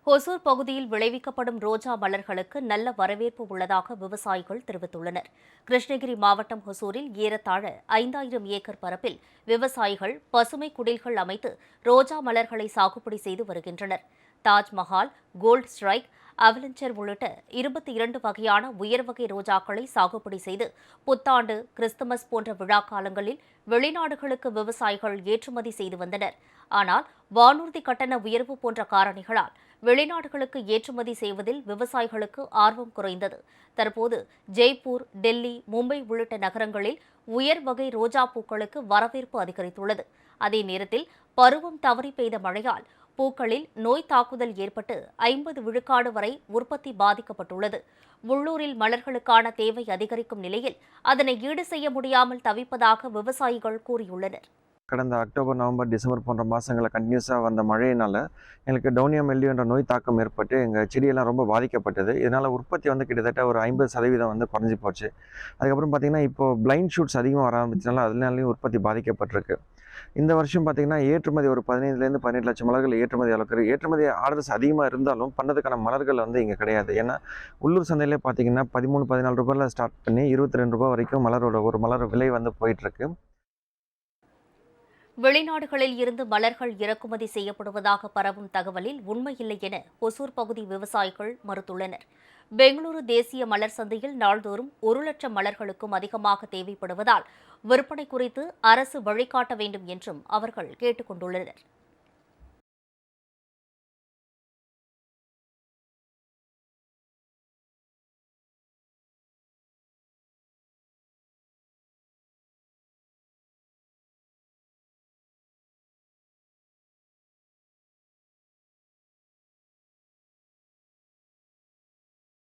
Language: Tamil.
ஹொசூர் பகுதியில் விளைவிக்கப்படும் ரோஜா மலர்களுக்கு நல்ல வரவேற்பு உள்ளதாக விவசாயிகள் தெரிவித்துள்ளனர். கிருஷ்ணகிரி மாவட்டம் ஹொசூரில் ஏறத்தாழ 5000 ஏக்கர் பரப்பில் விவசாயிகள் பசுமை குடில்கள் அமைத்து ரோஜா மலர்களை சாகுபடி செய்து வருகின்றனர். தாஜ்மஹால், கோல்ட் ஸ்ட்ரைக், அவெஞ்சர் உள்ளிட்ட 22 வகையான உயர்வகை ரோஜாக்களை சாகுபடி செய்து புத்தாண்டு, கிறிஸ்துமஸ் போன்ற விழா காலங்களில் வெளிநாடுகளுக்கு விவசாயிகள் ஏற்றுமதி செய்து வந்தனர். ஆனால் வானூர்தி கட்டண உயர்வு போன்ற காரணிகளால் வெளிநாடுகளுக்கு ஏற்றுமதி செய்வதில் விவசாயிகளுக்கு ஆர்வம் குறைந்தது. தற்போது ஜெய்ப்பூர், டெல்லி, மும்பை உள்ளிட்ட நகரங்களில் உயர் வகை ரோஜா பூக்களுக்கு வரவேற்பு அதிகரித்துள்ளது. அதே நேரத்தில் பருவம் தவறி பெய்த மழையால் பூக்களில் நோய் தாக்குதல் ஏற்பட்டு 50 விழுக்காடு வரை உற்பத்தி பாதிக்கப்பட்டுள்ளது. உள்ளூரில் மலர்களுக்கான தேவை அதிகரிக்கும் நிலையில் அதனை ஈடு செய்ய முடியாமல் தவிப்பதாக விவசாயிகள் கூறியுள்ளனர். கடந்த அக்டோபர், நவம்பர், டிசம்பர் போன்ற மாதங்களில் கண்டினியூஸாக வந்த மழையினால் எங்களுக்கு டோனியா மெல்லியோ என்ற நோய் தாக்கம் ஏற்பட்டு எங்கள் செடியெல்லாம் ரொம்ப பாதிக்கப்பட்டது. இதனால் உற்பத்தி கிட்டத்தட்ட ஒரு 50% குறைஞ்சி போச்சு. அதுக்கப்புறம் பார்த்திங்கன்னா இப்போது பிளைண்ட் ஷூட்ஸ் அதிகமாக வர ஆரம்பிச்சனால அதனாலையும் உற்பத்தி பாதிக்கப்பட்டிருக்கு. இந்த வருஷம் பார்த்திங்கன்னா ஏற்றுமதி ஒரு 15லேருந்து 18 லட்சம் மலர்கள் ஏற்றுமதி அளவுக்கு ஏற்றுமதி ஆர்டர்ஸ் அதிகமாக இருந்தாலும் பண்ணதுக்கான மலர்கள் இங்கே கிடையாது. ஏன்னா உள்ளூர் சந்தையிலே பார்த்திங்கன்னா 13, 14 ரூபாயில் ஸ்டார்ட் பண்ணி 22 ரூபாய் வரைக்கும் ஒரு மலர் விலை போயிட்டுருக்கு. வெளிநாடுகளில் இருந்து மலர்கள் இறக்குமதி செய்யப்படுவதாக பரவும் தகவலில் உண்மையில்லை என ஒசூர் பகுதி விவசாயிகள் மறுத்துள்ளனர். பெங்களூரு தேசிய மலர் சந்தையில் நாள்தோறும் 1 லட்சம் மலர்களுக்கும் அதிகமாக தேவைப்படுவதால் விற்பனை குறித்து அரசு வழிகாட்ட வேண்டும் என்றும் அவர்கள் கேட்டுக் கொண்டுள்ளனர்.